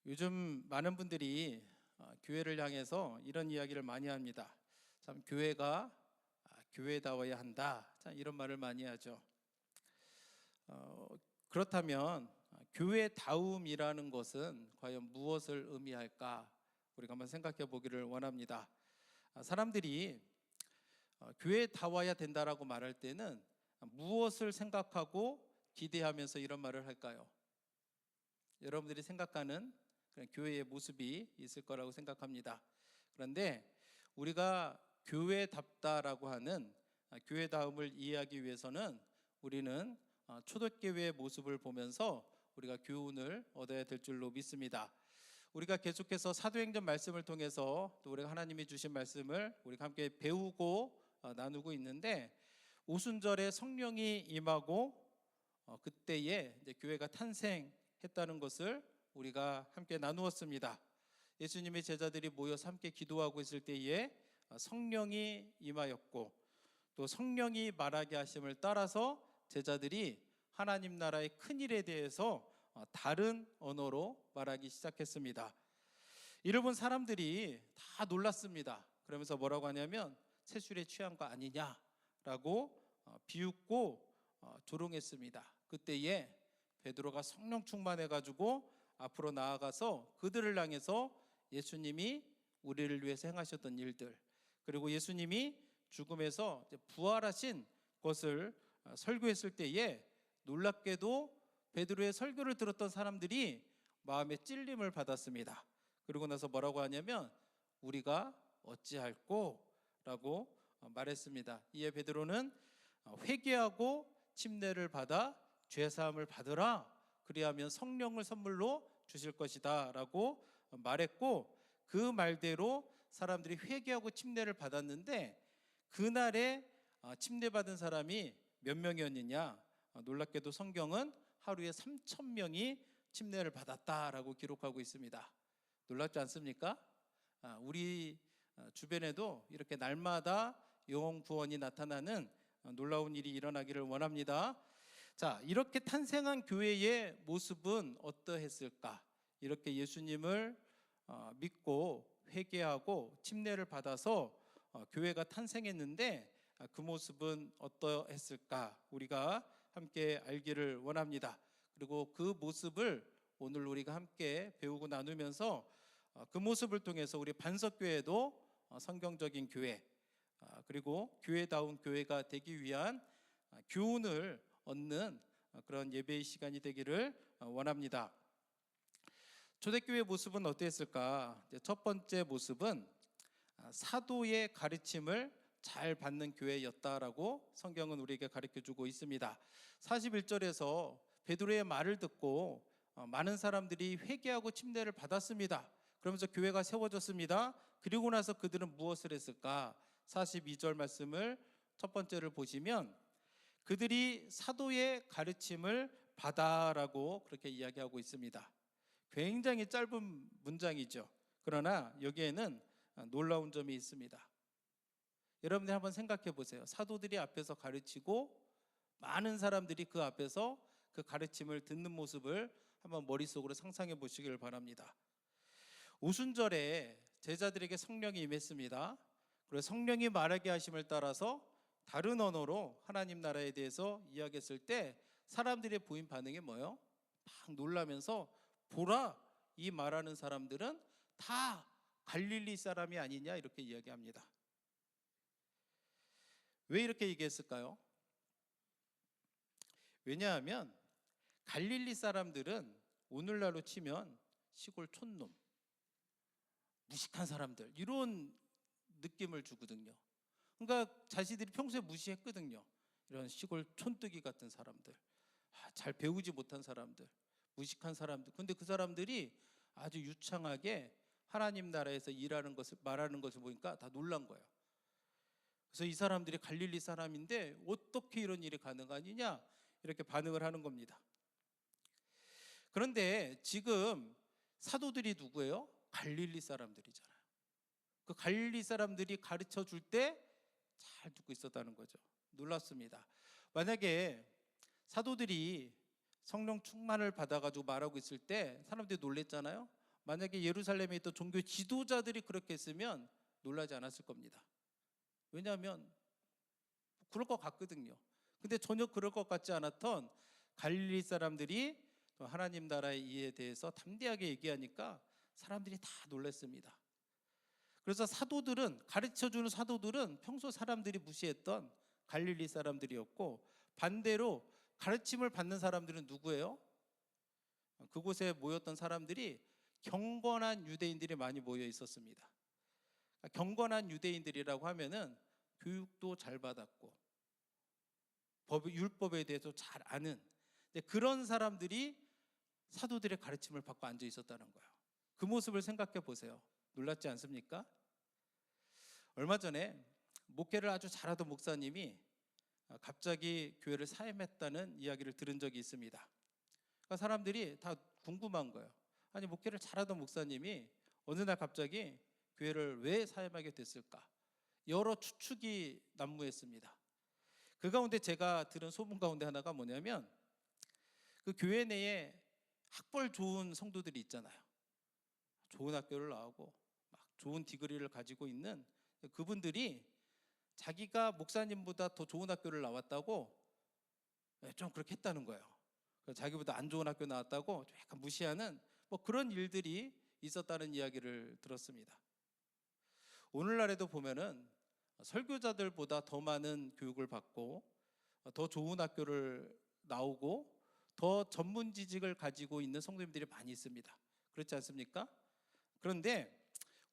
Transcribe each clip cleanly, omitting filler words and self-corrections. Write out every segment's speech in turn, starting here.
요즘 많은 분들이 교회를 향해서 이런 이야기를 많이 합니다. 참 교회가 교회다워야 한다. 참 이런 말을 많이 하죠. 그렇다면 교회다움이라는 것은 과연 무엇을 의미할까? 우리가 한번 생각해 보기를 원합니다. 사람들이 교회다워야 된다라고 말할 때는 무엇을 생각하고 기대하면서 이런 말을 할까요? 여러분들이 생각하는 그런 교회의 모습이 있을 거라고 생각합니다. 그런데 우리가 교회답다라고 하는 교회다움을 이해하기 위해서는 우리는 초대교회의 모습을 보면서 우리가 교훈을 얻어야 될 줄로 믿습니다. 우리가 계속해서 사도행전 말씀을 통해서 또 우리가 하나님이 주신 말씀을 우리가 함께 배우고 나누고 있는데, 오순절에 성령이 임하고 그때에 이제 교회가 탄생했다는 것을 우리가 함께 나누었습니다. 예수님의 제자들이 모여서 함께 기도하고 있을 때에 성령이 임하였고, 또 성령이 말하게 하심을 따라서 제자들이 하나님 나라의 큰 일에 대해서 다른 언어로 말하기 시작했습니다. 이를 본 사람들이 다 놀랐습니다. 그러면서 뭐라고 하냐면 세술에 취한 거 아니냐라고 비웃고 조롱했습니다. 그때에 베드로가 성령 충만해가지고 앞으로 나아가서 그들을 향해서 예수님이 우리를 위해서 행하셨던 일들, 그리고 예수님이 죽음에서 부활하신 것을 설교했을 때에 놀랍게도 베드로의 설교를 들었던 사람들이 마음에 찔림을 받았습니다. 그러고 나서 뭐라고 하냐면 우리가 어찌할꼬? 라고 말했습니다. 이에 베드로는 회개하고 침례를 받아 죄사함을 받으라, 그리하면 성령을 선물로 주실 것이다 라고 말했고, 그 말대로 사람들이 회개하고 침례를 받았는데, 그날에 침례받은 사람이 몇 명이었느냐? 놀랍게도 성경은 하루에 3,000명이 침례를 받았다라고 기록하고 있습니다. 놀랍지 않습니까? 우리 주변에도 이렇게 날마다 영혼 구원이 나타나는 놀라운 일이 일어나기를 원합니다. 자, 이렇게 탄생한 교회의 모습은 어떠했을까? 이렇게 예수님을 믿고 회개하고 침례를 받아서 교회가 탄생했는데 그 모습은 어떠했을까? 우리가 함께 알기를 원합니다. 그리고 그 모습을 오늘 우리가 함께 배우고 나누면서 그 모습을 통해서 우리 반석교회도 성경적인 교회, 그리고 교회다운 교회가 되기 위한 교훈을 얻는 그런 예배의 시간이 되기를 원합니다. 초대교회의 모습은 어땠을까? 첫 번째 모습은 사도의 가르침을 잘 받는 교회였다라고 성경은 우리에게 가르쳐주고 있습니다. 41절에서 베드로의 말을 듣고 많은 사람들이 회개하고 침례를 받았습니다. 그러면서 교회가 세워졌습니다. 그리고 나서 그들은 무엇을 했을까? 42절 말씀을 첫 번째를 보시면 그들이 사도의 가르침을 받아라고 그렇게 이야기하고 있습니다. 굉장히 짧은 문장이죠. 그러나 여기에는 놀라운 점이 있습니다. 여러분들 한번 생각해 보세요. 사도들이 앞에서 가르치고 많은 사람들이 그 앞에서 그 가르침을 듣는 모습을 한번 머릿속으로 상상해 보시길 바랍니다. 오순절에 제자들에게 성령이 임했습니다. 그리고 성령이 말하게 하심을 따라서 다른 언어로 하나님 나라에 대해서 이야기했을 때 사람들의 보인 반응이 뭐예요? 막 놀라면서 보라, 이 말하는 사람들은 다 갈릴리 사람이 아니냐, 이렇게 이야기합니다. 왜 이렇게 얘기했을까요? 왜냐하면 갈릴리 사람들은 오늘날로 치면 시골 촌놈, 무식한 사람들, 이런 느낌을 주거든요. 그러니까 자신들이 평소에 무시했거든요. 이런 시골 촌뜨기 같은 사람들, 잘 배우지 못한 사람들, 무식한 사람들. 근데 그 사람들이 아주 유창하게 하나님 나라에서 일하는 것을 말하는 것을 보니까 다 놀란 거예요. 그래서 이 사람들이 갈릴리 사람인데 어떻게 이런 일이 가능하느냐, 이렇게 반응을 하는 겁니다. 그런데 지금 사도들이 누구예요? 갈릴리 사람들이잖아요. 그 갈릴리 사람들이 가르쳐 줄 때 잘 듣고 있었다는 거죠. 놀랐습니다. 만약에 사도들이 성령 충만을 받아가지고 말하고 있을 때 사람들이 놀랬잖아요. 만약에 예루살렘에 있던 종교 지도자들이 그렇게 했으면 놀라지 않았을 겁니다. 왜냐하면 그럴 것 같거든요. 근데 전혀 그럴 것 같지 않았던 갈릴리 사람들이 또 하나님 나라의 이에 대해서 담대하게 얘기하니까 사람들이 다 놀랐습니다. 그래서 가르쳐주는 사도들은 평소 사람들이 무시했던 갈릴리 사람들이었고, 반대로 가르침을 받는 사람들은 누구예요? 그곳에 모였던 사람들이 경건한 유대인들이 많이 모여 있었습니다. 경건한 유대인들이라고 하면은 교육도 잘 받았고 율법에 대해서 잘 아는, 그런 사람들이 사도들의 가르침을 받고 앉아 있었다는 거예요. 그 모습을 생각해 보세요. 놀랍지 않습니까? 얼마 전에 목회를 아주 잘하던 목사님이 갑자기 교회를 사임했다는 이야기를 들은 적이 있습니다. 그러니까 사람들이 다 궁금한 거예요. 아니, 목회를 잘하던 목사님이 어느 날 갑자기 교회를 왜 사임하게 됐을까? 여러 추측이 난무했습니다. 그 가운데 제가 들은 소문 가운데 하나가 뭐냐면, 그 교회 내에 학벌 좋은 성도들이 있잖아요. 좋은 학교를 나오고 막 좋은 디그리를 가지고 있는 그분들이 자기가 목사님보다 더 좋은 학교를 나왔다고 좀 그렇게 했다는 거예요. 자기보다 안 좋은 학교 나왔다고 약간 무시하는 뭐 그런 일들이 있었다는 이야기를 들었습니다. 오늘날에도 보면은 설교자들보다 더 많은 교육을 받고 더 좋은 학교를 나오고 더 전문 지식을 가지고 있는 성도님들이 많이 있습니다. 그렇지 않습니까? 그런데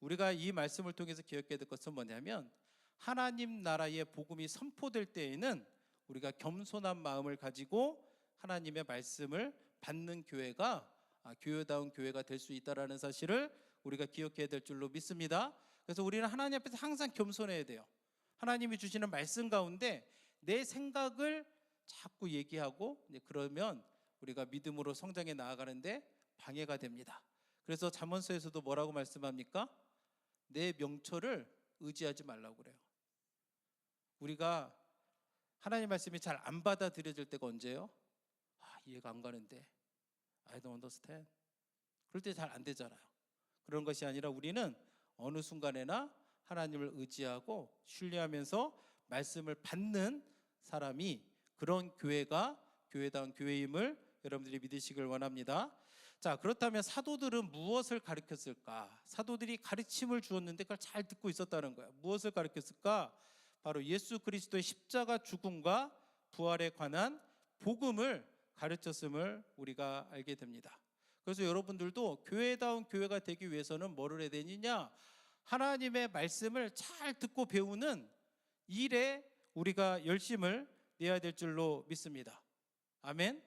우리가 이 말씀을 통해서 기억해야 될 것은 뭐냐면, 하나님 나라의 복음이 선포될 때에는 우리가 겸손한 마음을 가지고 하나님의 말씀을 받는 교회가 교회다운 교회가 될 수 있다는 사실을 우리가 기억해야 될 줄로 믿습니다. 그래서 우리는 하나님 앞에서 항상 겸손해야 돼요. 하나님이 주시는 말씀 가운데 내 생각을 자꾸 얘기하고 그러면 우리가 믿음으로 성장해 나아가는데 방해가 됩니다. 그래서 잠언서에서도 뭐라고 말씀합니까? 내 명철을 의지하지 말라고 그래요. 우리가 하나님 말씀이 잘 안 받아들여질 때가 언제예요? 이해가 안 가는데, I don't understand. 그럴 때 잘 안 되잖아요. 그런 것이 아니라 우리는 어느 순간에나 하나님을 의지하고 신뢰하면서 말씀을 받는 사람이, 그런 교회가 교회다운 교회임을 여러분들이 믿으시길 원합니다. 자, 그렇다면 사도들은 무엇을 가르쳤을까? 사도들이 가르침을 주었는데 그걸 잘 듣고 있었다는 거예요. 무엇을 가르쳤을까? 바로 예수 그리스도의 십자가 죽음과 부활에 관한 복음을 가르쳤음을 우리가 알게 됩니다. 그래서 여러분들도 교회다운 교회가 되기 위해서는 뭐를 해야 되느냐? 하나님의 말씀을 잘 듣고 배우는 일에 우리가 열심을 내야 될 줄로 믿습니다. 아멘.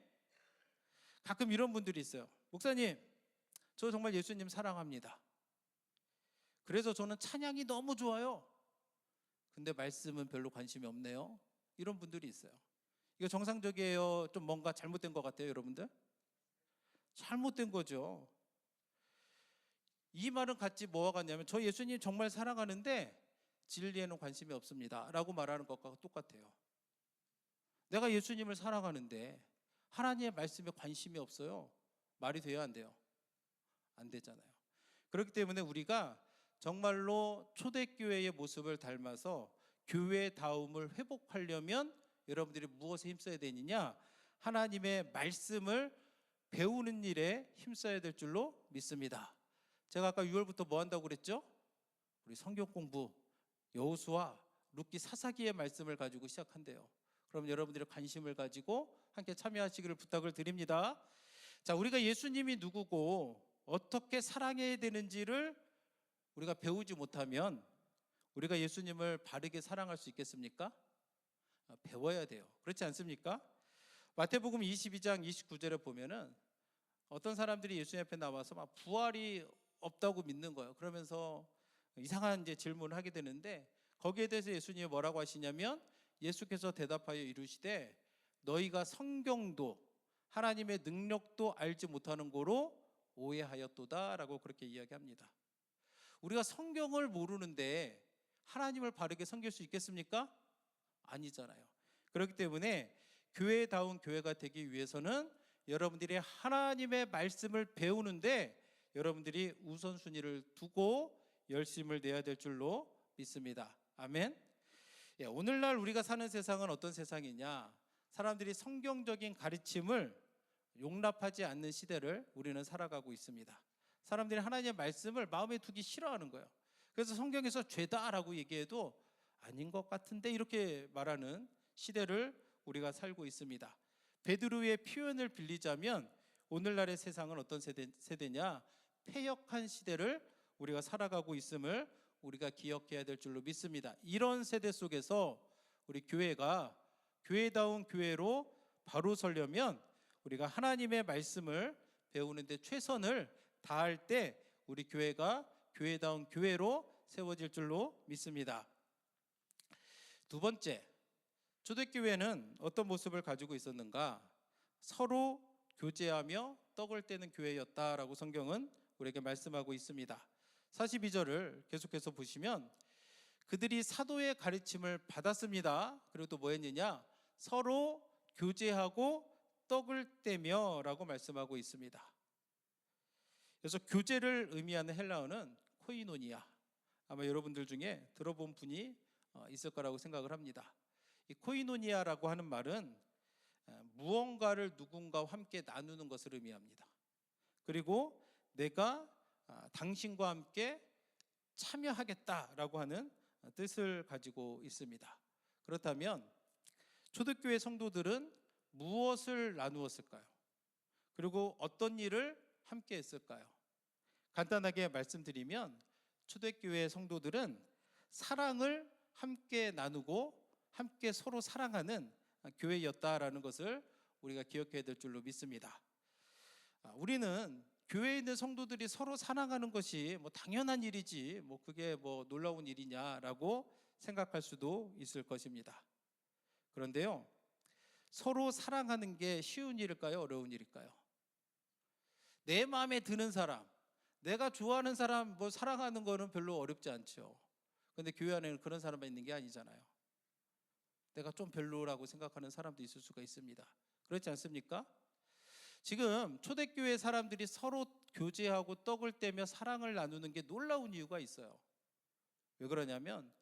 가끔 이런 분들이 있어요. 목사님, 저 정말 예수님 사랑합니다. 그래서 저는 찬양이 너무 좋아요. 근데 말씀은 별로 관심이 없네요. 이런 분들이 있어요. 이거 정상적이에요? 좀 뭔가 잘못된 것 같아요, 여러분들? 잘못된 거죠. 이 말은 같이 뭐와 같냐면, 저 예수님 정말 사랑하는데 진리에는 관심이 없습니다 라고 말하는 것과 똑같아요. 내가 예수님을 사랑하는데 하나님의 말씀에 관심이 없어요. 말이 돼요, 안 돼요? 안 되잖아요. 그렇기 때문에 우리가 정말로 초대교회의 모습을 닮아서 교회다움을 회복하려면 여러분들이 무엇에 힘써야 되느냐? 하나님의 말씀을 배우는 일에 힘써야 될 줄로 믿습니다. 제가 아까 6월부터 뭐 한다고 그랬죠? 우리 성경 공부, 여호수아, 룻기, 사사기의 말씀을 가지고 시작한대요. 그럼 여러분들이 관심을 가지고 함께 참여하시기를 부탁을 드립니다. 자, 우리가 예수님이 누구고 어떻게 사랑해야 되는지를 우리가 배우지 못하면 우리가 예수님을 바르게 사랑할 수 있겠습니까? 배워야 돼요. 그렇지 않습니까? 마태복음 22장 29절에 보면은 어떤 사람들이 예수님 앞에 나와서 막 부활이 없다고 믿는 거예요. 그러면서 이상한 이제 질문을 하게 되는데, 거기에 대해서 예수님이 뭐라고 하시냐면, 예수께서 대답하여 이르시되 너희가 성경도 하나님의 능력도 알지 못하는 거로 오해하였도다 라고 그렇게 이야기합니다. 우리가 성경을 모르는데 하나님을 바르게 섬길 수 있겠습니까? 아니잖아요. 그렇기 때문에 교회다운 교회가 되기 위해서는 여러분들이 하나님의 말씀을 배우는데 여러분들이 우선순위를 두고 열심을 내야 될 줄로 믿습니다. 아멘. 예, 오늘날 우리가 사는 세상은 어떤 세상이냐? 사람들이 성경적인 가르침을 용납하지 않는 시대를 우리는 살아가고 있습니다. 사람들이 하나님의 말씀을 마음에 두기 싫어하는 거예요. 그래서 성경에서 죄다라고 얘기해도 아닌 것 같은데 이렇게 말하는 시대를 우리가 살고 있습니다. 베드로의 표현을 빌리자면 오늘날의 세상은 어떤 세대냐? 패역한 시대를 우리가 살아가고 있음을 우리가 기억해야 될 줄로 믿습니다. 이런 세대 속에서 우리 교회가 교회다운 교회로 바로 서려면 우리가 하나님의 말씀을 배우는데 최선을 다할 때 우리 교회가 교회다운 교회로 세워질 줄로 믿습니다. 두 번째, 초대교회는 어떤 모습을 가지고 있었는가? 서로 교제하며 떡을 떼는 교회였다라고 성경은 우리에게 말씀하고 있습니다. 42절을 계속해서 보시면 그들이 사도의 가르침을 받았습니다. 그리고 또 뭐 했느냐? 서로 교제하고 떡을 떼며 라고 말씀하고 있습니다. 그래서 교제를 의미하는 헬라어는 코이노니아. 아마 여러분들 중에 들어본 분이 있을 거라고 생각을 합니다. 이 코이노니아라고 하는 말은 무언가를 누군가와 함께 나누는 것을 의미합니다. 그리고 내가 당신과 함께 참여하겠다라고 하는 뜻을 가지고 있습니다. 그렇다면 초대교회 성도들은 무엇을 나누었을까요? 그리고 어떤 일을 함께 했을까요? 간단하게 말씀드리면 초대교회 성도들은 사랑을 함께 나누고 함께 서로 사랑하는 교회였다라는 것을 우리가 기억해야 될 줄로 믿습니다. 우리는 교회에 있는 성도들이 서로 사랑하는 것이 뭐 당연한 일이지 뭐 그게 뭐 놀라운 일이냐라고 생각할 수도 있을 것입니다. 그런데요, 서로 사랑하는 게 쉬운 일일까요? 어려운 일일까요? 내 마음에 드는 사람, 내가 좋아하는 사람 뭐 사랑하는 거는 별로 어렵지 않죠. 그런데 교회 안에는 그런 사람만 있는 게 아니잖아요. 내가 좀 별로라고 생각하는 사람도 있을 수가 있습니다. 그렇지 않습니까? 지금 초대교회 사람들이 서로 교제하고 떡을 떼며 사랑을 나누는 게 놀라운 이유가 있어요. 왜 그러냐면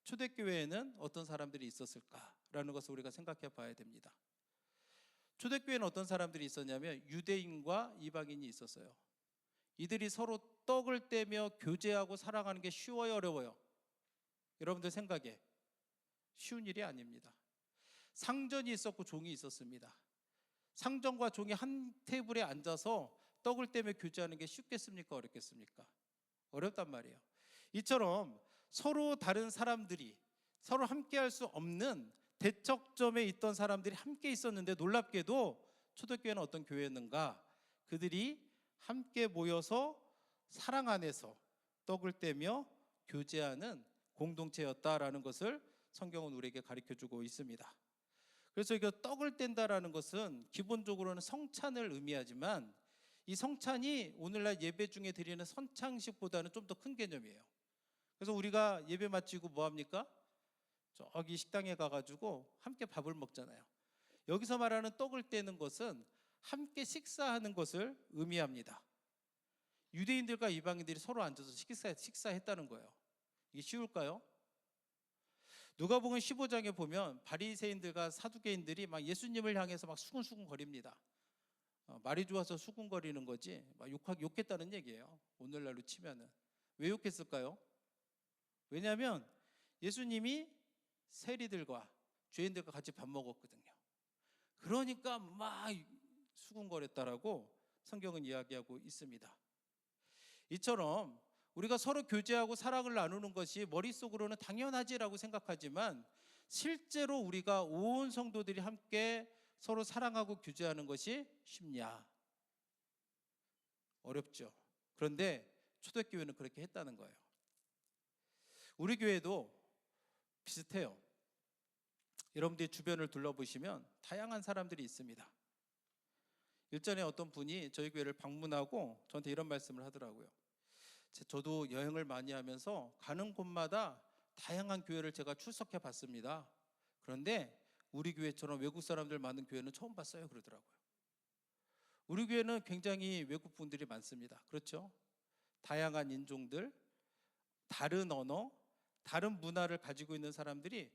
초대교회에는 어떤 사람들이 있었을까라는 것을 우리가 생각해 봐야 됩니다. 초대교회는 어떤 사람들이 있었냐면 유대인과 이방인이 있었어요. 이들이 서로 떡을 떼며 교제하고 사랑하는 게 쉬워요, 어려워요? 여러분들 생각에 쉬운 일이 아닙니다. 상전이 있었고 종이 있었습니다. 상전과 종이 한 테이블에 앉아서 떡을 떼며 교제하는 게 쉽겠습니까? 어렵겠습니까? 어렵단 말이에요. 이처럼 서로 다른 사람들이 서로 함께할 수 없는 대척점에 있던 사람들이 함께 있었는데 놀랍게도 초대교회는 어떤 교회였는가? 그들이 함께 모여서 사랑 안에서 떡을 떼며 교제하는 공동체였다라는 것을 성경은 우리에게 가르쳐주고 있습니다. 그래서 이거 떡을 뗀다라는 것은 기본적으로는 성찬을 의미하지만 이 성찬이 오늘날 예배 중에 드리는 선창식보다는 좀 더 큰 개념이에요. 그래서 우리가 예배 마치고 뭐 합니까? 저기 식당에 가가지고 함께 밥을 먹잖아요. 여기서 말하는 떡을 떼는 것은 함께 식사하는 것을 의미합니다. 유대인들과 이방인들이 서로 앉아서 식사했다는 거예요. 이게 쉬울까요? 누가복음 15장에 보면 바리새인들과 사두개인들이 막 예수님을 향해서 막 수군수군 거립니다. 말이 좋아서 수군거리는 거지 막 욕했다는 얘기예요. 오늘날로 치면은. 왜 욕했을까요? 왜냐하면 예수님이 세리들과 죄인들과 같이 밥 먹었거든요. 그러니까 막 수군거렸다라고 성경은 이야기하고 있습니다. 이처럼 우리가 서로 교제하고 사랑을 나누는 것이 머릿속으로는 당연하지라고 생각하지만 실제로 우리가 온 성도들이 함께 서로 사랑하고 교제하는 것이 쉽냐? 어렵죠. 그런데 초대교회는 그렇게 했다는 거예요. 우리 교회도 비슷해요. 여러분들이 주변을 둘러보시면 다양한 사람들이 있습니다. 일전에 어떤 분이 저희 교회를 방문하고 저한테 이런 말씀을 하더라고요. 저도 여행을 많이 하면서 가는 곳마다 다양한 교회를 제가 출석해 봤습니다. 그런데 우리 교회처럼 외국 사람들 많은 교회는 처음 봤어요. 그러더라고요. 우리 교회는 굉장히 외국 분들이 많습니다. 그렇죠? 다양한 인종들, 다른 언어, 다른 문화를 가지고 있는 사람들이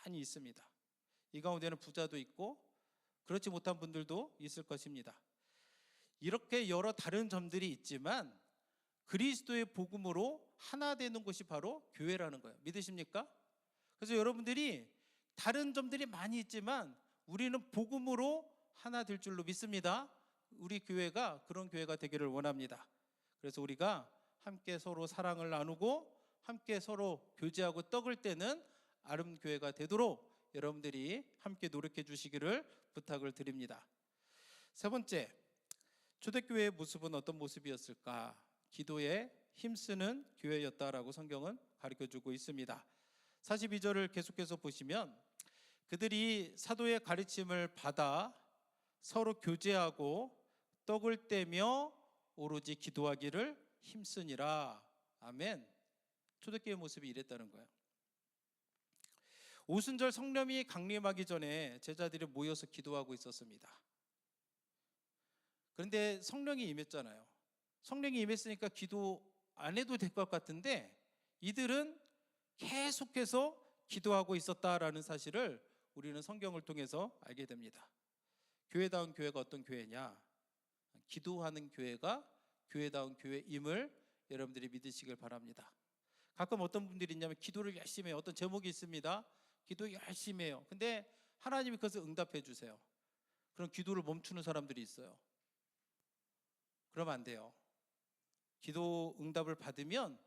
많이 있습니다. 이 가운데는 부자도 있고 그렇지 못한 분들도 있을 것입니다. 이렇게 여러 다른 점들이 있지만 그리스도의 복음으로 하나 되는 곳이 바로 교회라는 거예요. 믿으십니까? 그래서 여러분들이 다른 점들이 많이 있지만 우리는 복음으로 하나 될 줄로 믿습니다. 우리 교회가 그런 교회가 되기를 원합니다. 그래서 우리가 함께 서로 사랑을 나누고 함께 서로 교제하고 떡을 떼는 아름 교회가 되도록 여러분들이 함께 노력해 주시기를 부탁을 드립니다. 세 번째, 초대교회의 모습은 어떤 모습이었을까? 기도에 힘쓰는 교회였다라고 성경은 가르쳐주고 있습니다. 42절을 계속해서 보시면 그들이 사도의 가르침을 받아 서로 교제하고 떡을 떼며 오로지 기도하기를 힘쓰니라. 아멘. 초대교회 모습이 이랬다는 거예요. 오순절 성령이 강림하기 전에 제자들이 모여서 기도하고 있었습니다. 그런데 성령이 임했잖아요. 성령이 임했으니까 기도 안 해도 될 것 같은데 이들은 계속해서 기도하고 있었다라는 사실을 우리는 성경을 통해서 알게 됩니다. 교회다운 교회가 어떤 교회냐? 기도하는 교회가 교회다운 교회임을 여러분들이 믿으시길 바랍니다. 가끔 어떤 분들이 있냐면 기도를 열심히 해요. 어떤 제목이 있습니다. 기도 열심히 해요. 근데 하나님이 그것을 응답해 주세요. 그럼 기도를 멈추는 사람들이 있어요. 그러면 안 돼요. 기도 응답을 받으면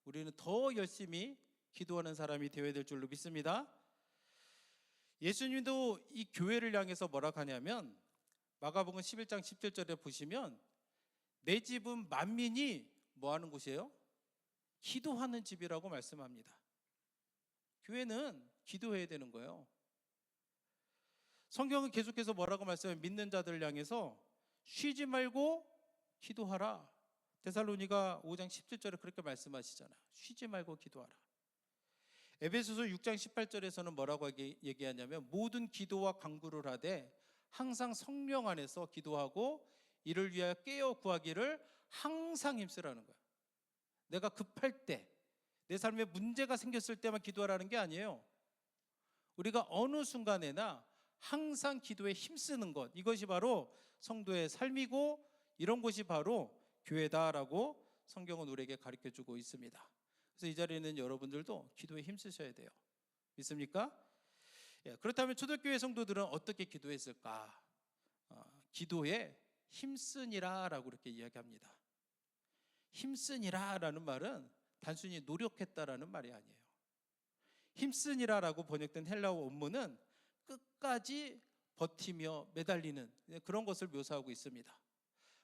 우리는 더 열심히 기도하는 사람이 되어야 될 줄로 믿습니다. 예수님도 이 교회를 향해서 뭐라 하냐면 마가복음 11장 17절에 보시면 내 집은 만민이 뭐 하는 곳이에요? 기도하는 집이라고 말씀합니다. 교회는 기도해야 되는 거예요. 성경은 계속해서 뭐라고 말씀해요? 믿는 자들을 향해서 쉬지 말고 기도하라. 데살로니가 5장 17절에 그렇게 말씀하시잖아요. 쉬지 말고 기도하라. 에베소서 6장 18절에서는 뭐라고 얘기하냐면 모든 기도와 간구를 하되 항상 성령 안에서 기도하고 이를 위하여 깨어 구하기를 항상 힘쓰라는 거예요. 내가 급할 때, 내 삶에 문제가 생겼을 때만 기도하라는 게 아니에요. 우리가 어느 순간에나 항상 기도에 힘쓰는 것, 이것이 바로 성도의 삶이고 이런 것이 바로 교회다라고 성경은 우리에게 가르쳐주고 있습니다. 그래서 이 자리에 있는 여러분들도 기도에 힘쓰셔야 돼요. 믿습니까? 그렇다면 초대교회 성도들은 어떻게 기도했을까? 기도에 힘쓰니라 라고 이렇게 이야기합니다. 힘쓰니라 라는 말은 단순히 노력했다라는 말이 아니에요. 힘쓰니라 라고 번역된 헬라어 원문은 끝까지 버티며 매달리는 그런 것을 묘사하고 있습니다.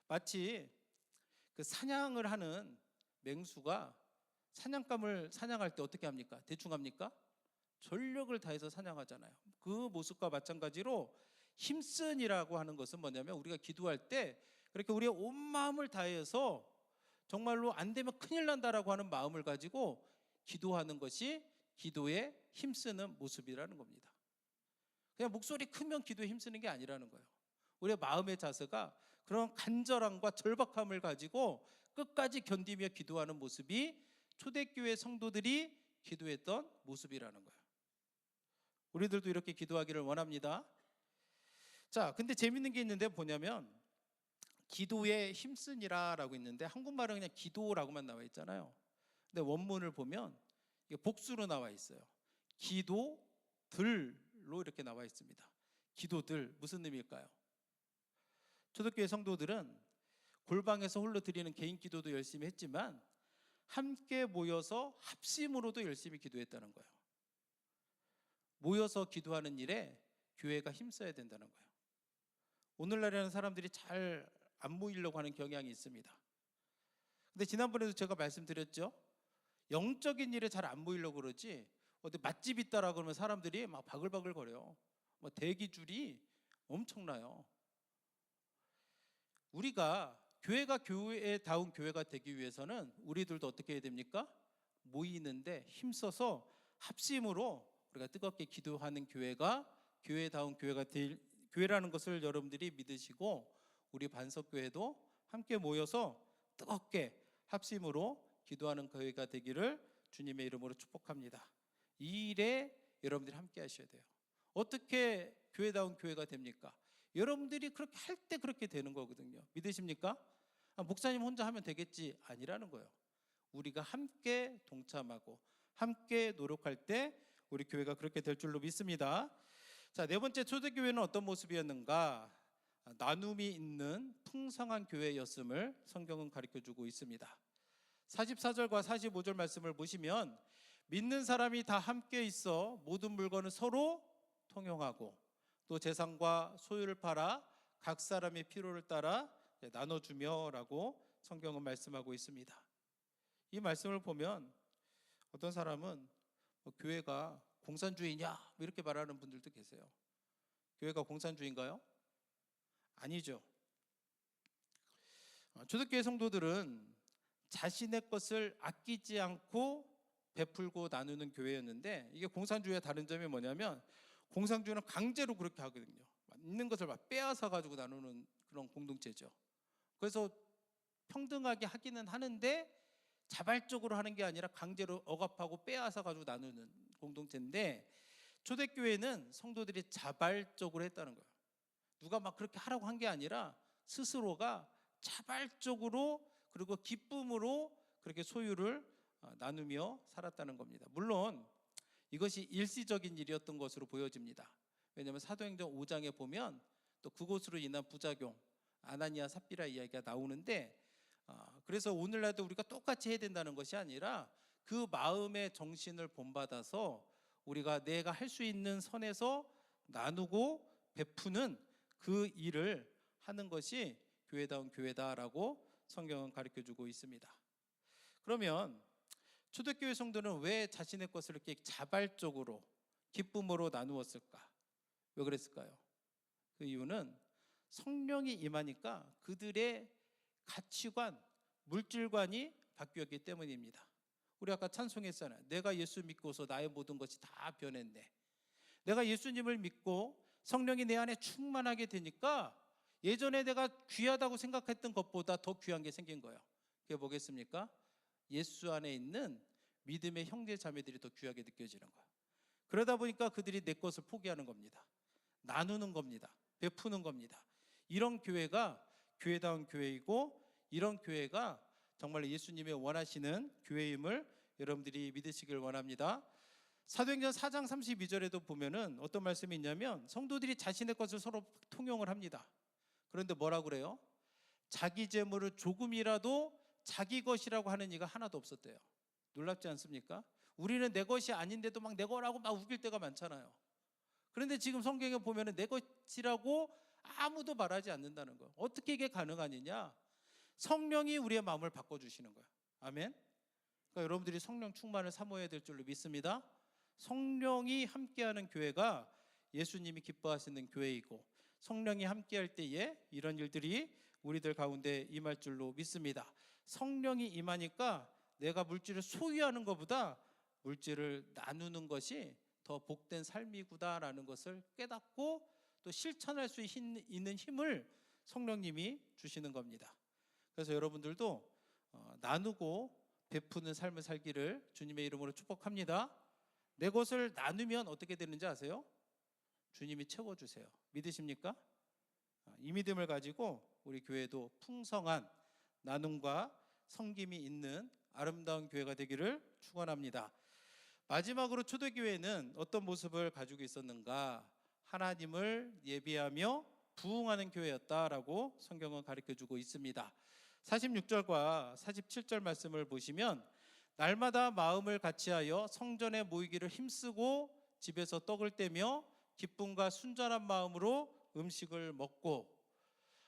마치 그 사냥을 하는 맹수가 사냥감을 사냥할 때 어떻게 합니까? 대충 합니까? 전력을 다해서 사냥하잖아요. 그 모습과 마찬가지로 힘쓰니라고 하는 것은 뭐냐면 우리가 기도할 때 그렇게 우리의 온 마음을 다해서 정말로 안 되면 큰일 난다라고 하는 마음을 가지고 기도하는 것이 기도에 힘쓰는 모습이라는 겁니다. 그냥 목소리 크면 기도에 힘쓰는 게 아니라는 거예요. 우리의 마음의 자세가 그런 간절함과 절박함을 가지고 끝까지 견디며 기도하는 모습이 초대교회 성도들이 기도했던 모습이라는 거예요. 우리들도 이렇게 기도하기를 원합니다. 자, 근데 재밌는 게 있는데 뭐냐면 기도에 힘쓰니라라고 있는데 한국말은 그냥 기도라고만 나와 있잖아요. 근데 원문을 보면 이게 복수로 나와 있어요. 기도들로 이렇게 나와 있습니다. 기도들 무슨 의미일까요? 초대교회 성도들은 골방에서 홀로 드리는 개인 기도도 열심히 했지만 함께 모여서 합심으로도 열심히 기도했다는 거예요. 모여서 기도하는 일에 교회가 힘써야 된다는 거예요. 오늘날에는 사람들이 잘 안 모이려고 하는 경향이 있습니다. 근데 지난번에도 제가 말씀드렸죠. 영적인 일에 잘 안 모이려고 그러지 어디 맛집 있다라고 그러면 사람들이 막 바글바글 거려요. 뭐 대기줄이 엄청나요. 우리가 교회가 교회다운 교회가 되기 위해서는 우리들도 어떻게 해야 됩니까? 모이는데 힘써서 합심으로 우리가 뜨겁게 기도하는 교회가 교회다운 교회가 될 교회라는 것을 여러분들이 믿으시고 우리 반석교회도 함께 모여서 뜨겁게 합심으로 기도하는 교회가 되기를 주님의 이름으로 축복합니다. 이 일에 여러분들이 함께 하셔야 돼요. 어떻게 교회다운 교회가 됩니까? 여러분들이 그렇게 할 때 그렇게 되는 거거든요. 믿으십니까? 목사님 혼자 하면 되겠지, 아니라는 거예요. 우리가 함께 동참하고 함께 노력할 때 우리 교회가 그렇게 될 줄로 믿습니다. 자, 네 번째, 초대교회는 어떤 모습이었는가? 나눔이 있는 풍성한 교회였음을 성경은 가르쳐주고 있습니다. 44절과 45절 말씀을 보시면 믿는 사람이 다 함께 있어 모든 물건을 서로 통용하고 또 재산과 소유를 팔아 각 사람의 필요를 따라 나눠주며 라고 성경은 말씀하고 있습니다. 이 말씀을 보면 어떤 사람은 교회가 공산주의냐 이렇게 말하는 분들도 계세요. 교회가 공산주의인가요? 아니죠. 초대교회 성도들은 자신의 것을 아끼지 않고 베풀고 나누는 교회였는데, 이게 공산주의와 다른 점이 뭐냐면 공산주의는 강제로 그렇게 하거든요. 있는 것을 막 빼앗아 가지고 나누는 그런 공동체죠. 그래서 평등하게 하기는 하는데 자발적으로 하는 게 아니라 강제로 억압하고 빼앗아 가지고 나누는 공동체인데, 초대교회는 성도들이 자발적으로 했다는 거예요. 누가 막 그렇게 하라고 한 게 아니라 스스로가 자발적으로 그리고 기쁨으로 그렇게 소유를 나누며 살았다는 겁니다. 물론 이것이 일시적인 일이었던 것으로 보여집니다. 왜냐하면 사도행전 5장에 보면 또 그것으로 인한 부작용, 아나니아 삽비라 이야기가 나오는데, 그래서 오늘날도 우리가 똑같이 해야 된다는 것이 아니라 그 마음의 정신을 본받아서 우리가 내가 할 수 있는 선에서 나누고 베푸는 그 일을 하는 것이 교회다운 교회다라고 성경은 가르쳐주고 있습니다. 그러면 초대교회 성도는 왜 자신의 것을 이렇게 자발적으로 기쁨으로 나누었을까? 왜 그랬을까요? 그 이유는 성령이 임하니까 그들의 가치관, 물질관이 바뀌었기 때문입니다. 우리 아까 찬송했잖아요. 내가 예수 믿고서 나의 모든 것이 다 변했네. 내가 예수님을 믿고 성령이 내 안에 충만하게 되니까 예전에 내가 귀하다고 생각했던 것보다 더 귀한 게 생긴 거예요. 그게 뭐겠습니까? 예수 안에 있는 믿음의 형제 자매들이 더 귀하게 느껴지는 거예요. 그러다 보니까 그들이 내 것을 포기하는 겁니다. 나누는 겁니다. 베푸는 겁니다. 이런 교회가 교회다운 교회이고, 이런 교회가 정말 예수님의 원하시는 교회임을 여러분들이 믿으시길 원합니다. 사도행전 4장 32절에도 보면은 어떤 말씀이 있냐면 성도들이 자신의 것을 서로 통용을 합니다. 그런데 뭐라고 그래요? 자기 재물을 조금이라도 자기 것이라고 하는 이가 하나도 없었대요. 놀랍지 않습니까? 우리는 내 것이 아닌데도 막 내 거라고 막 우길 때가 많잖아요. 그런데 지금 성경에 보면은 내 것이라고 아무도 말하지 않는다는 거. 어떻게 이게 가능하느냐? 성령이 우리의 마음을 바꿔주시는 거예요. 아멘. 그러니까 여러분들이 성령 충만을 사모해야 될 줄로 믿습니다. 성령이 함께하는 교회가 예수님이 기뻐하시는 교회이고, 성령이 함께할 때에 이런 일들이 우리들 가운데 임할 줄로 믿습니다. 성령이 임하니까 내가 물질을 소유하는 것보다 물질을 나누는 것이 더 복된 삶이구나라는 것을 깨닫고 또 실천할 수 있는 힘을 성령님이 주시는 겁니다. 그래서 여러분들도 나누고 베푸는 삶을 살기를 주님의 이름으로 축복합니다. 내 것을 나누면 어떻게 되는지 아세요? 주님이 채워주세요. 믿으십니까? 이 믿음을 가지고 우리 교회도 풍성한 나눔과 섬김이 있는 아름다운 교회가 되기를 축원합니다. 마지막으로 초대교회는 어떤 모습을 가지고 있었는가? 하나님을 예비하며 부응하는 교회였다라고 성경은 가르쳐주고 있습니다. 46절과 47절 말씀을 보시면 날마다 마음을 같이하여 성전에 모이기를 힘쓰고 집에서 떡을 떼며 기쁨과 순전한 마음으로 음식을 먹고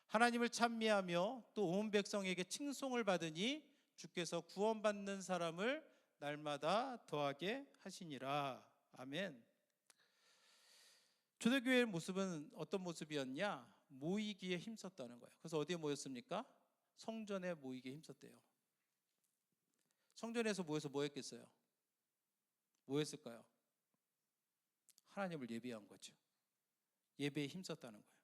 하나님을 찬미하며 또 온 백성에게 칭송을 받으니 주께서 구원받는 사람을 날마다 더하게 하시니라. 아멘. 초대교회의 모습은 어떤 모습이었냐? 모이기에 힘썼다는 거예요. 그래서 어디에 모였습니까? 성전에 모이기에 힘썼대요. 성전에서 모여서 뭐 했겠어요? 뭐 했을까요? 하나님을 예배한 거죠. 예배에 힘썼다는 거예요.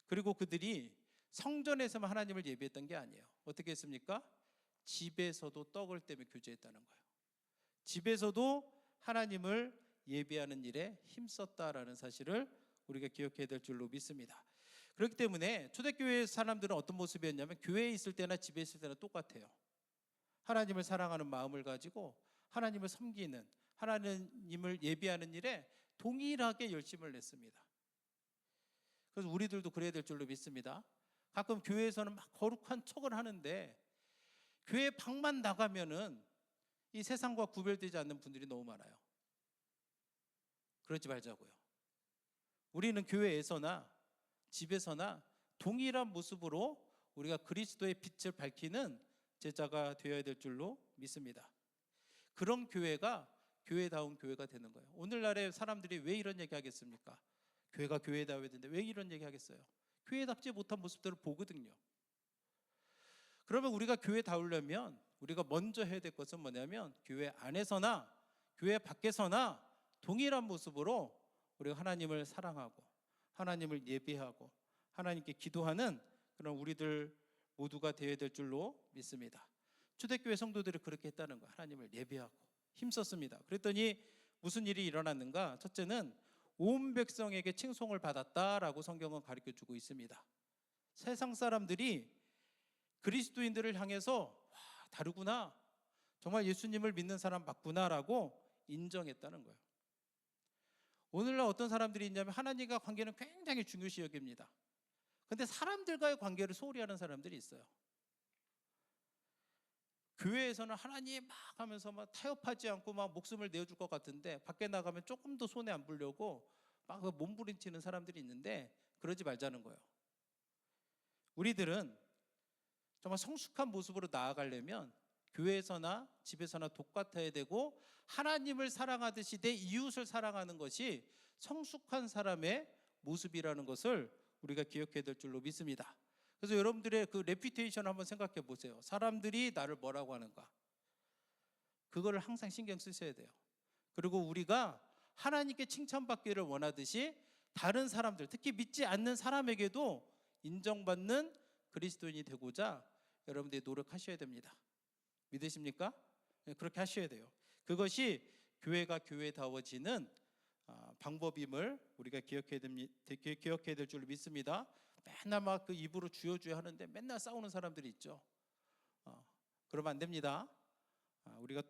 그리고 그들이 성전에서만 하나님을 예배했던 게 아니에요. 어떻게 했습니까? 집에서도 떡을 떼며 교제했다는 거예요. 집에서도 하나님을 예배하는 일에 힘썼다라는 사실을 우리가 기억해야 될 줄로 믿습니다. 그렇기 때문에 초대교회 사람들은 어떤 모습이었냐면 교회에 있을 때나 집에 있을 때나 똑같아요. 하나님을 사랑하는 마음을 가지고 하나님을 섬기는, 하나님을 예배하는 일에 동일하게 열심을 냈습니다. 그래서 우리들도 그래야 될 줄로 믿습니다. 가끔 교회에서는 막 거룩한 척을 하는데 교회 방만 나가면은 이 세상과 구별되지 않는 분들이 너무 많아요. 그러지 말자고요. 우리는 교회에서나 집에서나 동일한 모습으로 우리가 그리스도의 빛을 밝히는 제자가 되어야 될 줄로 믿습니다. 그런 교회가 교회다운 교회가 되는 거예요. 오늘날의 사람들이 왜 이런 얘기 하겠습니까? 교회가 교회다워야 되는데 왜 이런 얘기 하겠어요? 교회답지 못한 모습들을 보거든요. 그러면 우리가 교회다우려면 우리가 먼저 해야 될 것은 뭐냐면 교회 안에서나 교회 밖에서나 동일한 모습으로 우리가 하나님을 사랑하고 하나님을 예배하고 하나님께 기도하는 그런 우리들 모두가 되어야 될 줄로 믿습니다. 초대교회 성도들이 그렇게 했다는 거예요. 하나님을 예배하고 힘썼습니다. 그랬더니 무슨 일이 일어났는가? 첫째는 온 백성에게 칭송을 받았다라고 성경은 가르쳐주고 있습니다. 세상 사람들이 그리스도인들을 향해서 와, 다르구나, 정말 예수님을 믿는 사람 맞구나라고 인정했다는 거예요. 오늘날 어떤 사람들이 있냐면 하나님과 관계는 굉장히 중요시 여깁니다. 그런데 사람들과의 관계를 소홀히 하는 사람들이 있어요. 교회에서는 하나님 막 하면서 막 타협하지 않고 막 목숨을 내어줄 것 같은데 밖에 나가면 조금 더 손해 안 보려고 막 몸부림치는 사람들이 있는데 그러지 말자는 거예요. 우리들은 정말 성숙한 모습으로 나아가려면 교회에서나 집에서나 똑같아야 되고 하나님을 사랑하듯이 내 이웃을 사랑하는 것이 성숙한 사람의 모습이라는 것을 우리가 기억해야 될 줄로 믿습니다. 그래서 여러분들의 그 레퓨테이션 한번 생각해 보세요. 사람들이 나를 뭐라고 하는가? 그거를 항상 신경 쓰셔야 돼요. 그리고 우리가 하나님께 칭찬받기를 원하듯이 다른 사람들, 특히 믿지 않는 사람에게도 인정받는 그리스도인이 되고자 여러분들이 노력하셔야 됩니다. 믿으십니까? 그렇게 하셔야 돼요. 그것이 교회가 교회다워지는 방법임을 우리가 기억해야 될 줄 믿습니다. 맨날 막 그 입으로 주여 하는데 맨날 싸우는 사람들이 있죠. 그러면 안 됩니다. 우리가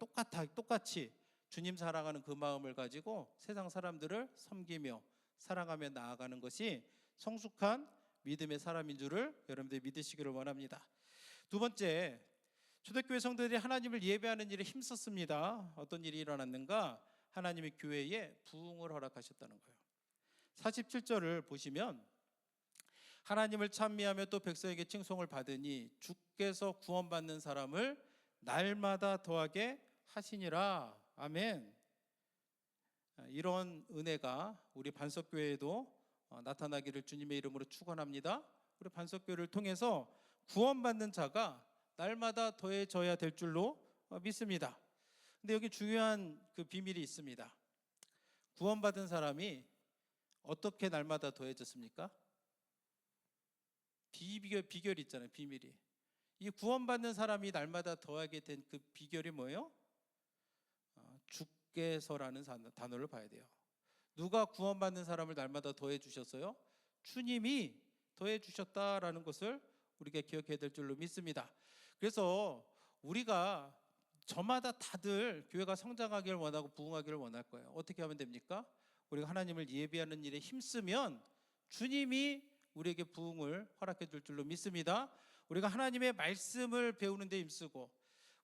똑같이 주님 사랑하는 그 마음을 가지고 세상 사람들을 섬기며 사랑하며 나아가는 것이 성숙한 믿음의 사람인 줄을 여러분들이 믿으시기를 원합니다. 두 번째, 초대교회 성도들이 하나님을 예배하는 일에 힘썼습니다. 어떤 일이 일어났는가? 하나님이 교회에 부흥을 허락하셨다는 거예요. 47절을 보시면 하나님을 찬미하며 또 백성에게 칭송을 받으니 주께서 구원받는 사람을 날마다 더하게 하시니라. 아멘. 이런 은혜가 우리 반석교회에도 나타나기를 주님의 이름으로 축원합니다. 우리 반석교회를 통해서 구원받는 자가 날마다 더해져야 될 줄로 믿습니다. 근데 여기 중요한 그 비밀이 있습니다. 구원받은 사람이 어떻게 날마다 더해졌습니까? 비결이 있잖아요. 비밀이. 이 구원받는 사람이 날마다 더하게 된 그 비결이 뭐예요? 주께서라는 단어를 봐야 돼요. 누가 구원받는 사람을 날마다 더해 주셨어요? 주님이 더해 주셨다라는 것을 우리가 기억해야 될 줄로 믿습니다. 그래서 우리가 저마다 다들 교회가 성장하기를 원하고 부흥하기를 원할 거예요. 어떻게 하면 됩니까? 우리가 하나님을 예배하는 일에 힘쓰면 주님이 우리에게 부흥을 허락해 줄 줄로 믿습니다. 우리가 하나님의 말씀을 배우는 데 힘쓰고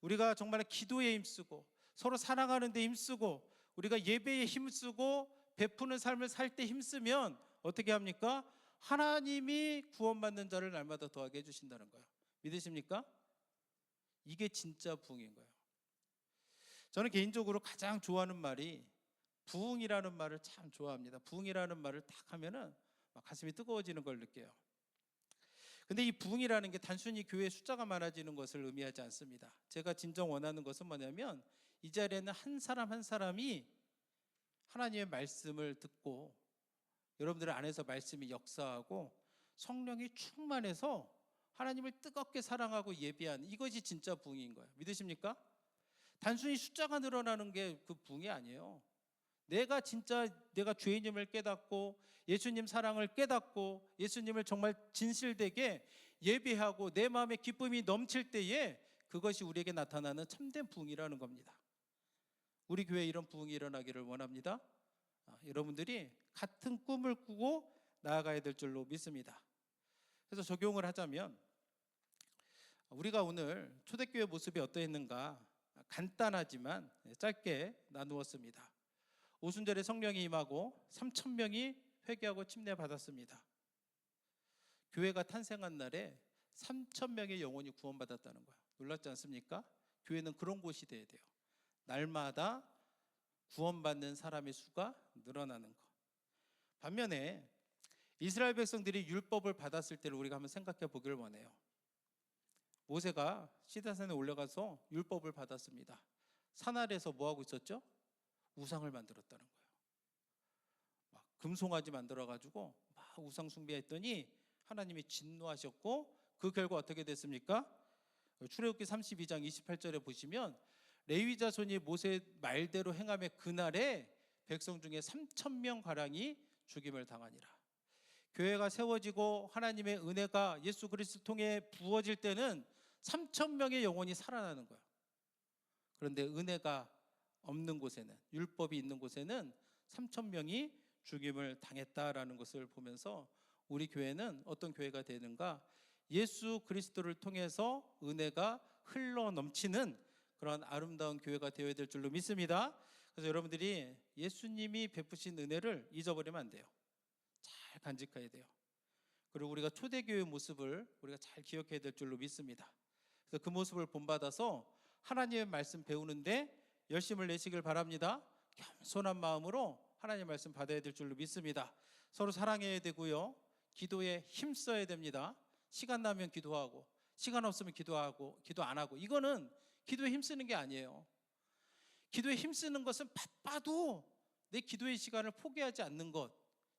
우리가 정말 기도에 힘쓰고 서로 사랑하는 데 힘쓰고 우리가 예배에 힘쓰고 베푸는 삶을 살 때 힘쓰면 어떻게 합니까? 하나님이 구원받는 자를 날마다 더하게 해주신다는 거예요. 믿으십니까? 이게 진짜 부흥인 거예요. 저는 개인적으로 가장 좋아하는 말이 부흥이라는 말을 참 좋아합니다. 부흥이라는 말을 딱 하면은 막 가슴이 뜨거워지는 걸 느껴요. 근데 이 부흥이라는 게 단순히 교회 숫자가 많아지는 것을 의미하지 않습니다. 제가 진정 원하는 것은 뭐냐면 이 자리에는 한 사람 한 사람이 하나님의 말씀을 듣고 여러분들 안에서 말씀이 역사하고 성령이 충만해서 하나님을 뜨겁게 사랑하고 예배하는 이것이 진짜 부흥인 거예요. 믿으십니까? 단순히 숫자가 늘어나는 게 그 부흥이 아니에요. 내가 진짜 내가 죄인임을 깨닫고 예수님 사랑을 깨닫고 예수님을 정말 진실되게 예배하고 내 마음에 기쁨이 넘칠 때에 그것이 우리에게 나타나는 참된 부흥이라는 겁니다. 우리 교회에 이런 부흥이 일어나기를 원합니다. 여러분들이 같은 꿈을 꾸고 나아가야 될 줄로 믿습니다. 그래서 적용을 하자면 우리가 오늘 초대교회 모습이 어떠했는가 간단하지만 짧게 나누었습니다. 오순절에 성령이 임하고 3,000명이 회개하고 침례받았습니다. 교회가 탄생한 날에 3,000명의 영혼이 구원받았다는 거예요. 놀랍지 않습니까? 교회는 그런 곳이 돼야 돼요. 날마다 구원받는 사람의 수가 늘어나는 것. 반면에 이스라엘 백성들이 율법을 받았을 때를 우리가 한번 생각해 보기를 원해요. 모세가 시내산에 올라가서 율법을 받았습니다. 산 아래에서 뭐 하고 있었죠? 우상을 만들었다는 거예요. 막 금송아지 만들어가지고 막 우상 숭배했더니 하나님이 진노하셨고 그 결과 어떻게 됐습니까? 출애굽기 32장 28절에 보시면 레위 자손이 모세 말대로 행하며 그날에 백성 중에 3,000명 가량이 죽임을 당하니라. 교회가 세워지고 하나님의 은혜가 예수 그리스도 통해 부어질 때는 3,000명의 영혼이 살아나는 거예요. 그런데 은혜가 없는 곳에는, 율법이 있는 곳에는 3,000명이 죽임을 당했다라는 것을 보면서 우리 교회는 어떤 교회가 되는가? 예수 그리스도를 통해서 은혜가 흘러 넘치는 그런 아름다운 교회가 되어야 될 줄로 믿습니다. 그래서 여러분들이 예수님이 베푸신 은혜를 잊어버리면 안 돼요. 잘 간직해야 돼요. 그리고 우리가 초대교회 모습을 우리가 잘 기억해야 될 줄로 믿습니다. 그래서 그 모습을 본받아서 하나님의 말씀 배우는데 열심을 내시길 바랍니다. 겸손한 마음으로 하나님의 말씀 받아야 될 줄로 믿습니다. 서로 사랑해야 되고요. 기도에 힘써야 됩니다. 시간 나면 기도하고 시간 없으면 기도하고 기도 안 하고 이거는 기도에 힘쓰는 게 아니에요. 기도에 힘쓰는 것은 바빠도 내 기도의 시간을 포기하지 않는 것,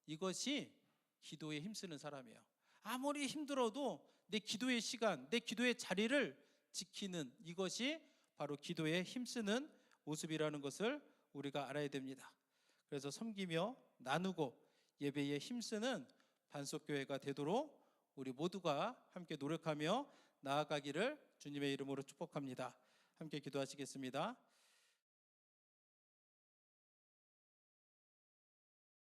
이것이 기도에 힘쓰는 사람이에요. 아무리 힘들어도 내 기도의 시간, 내 기도의 자리를 지키는 이것이 바로 기도에 힘쓰는 모습이라는 것을 우리가 알아야 됩니다. 그래서 섬기며 나누고 예배에 힘쓰는 반석교회가 되도록 우리 모두가 함께 노력하며 나아가기를 주님의 이름으로 축복합니다. 함께 기도하시겠습니다.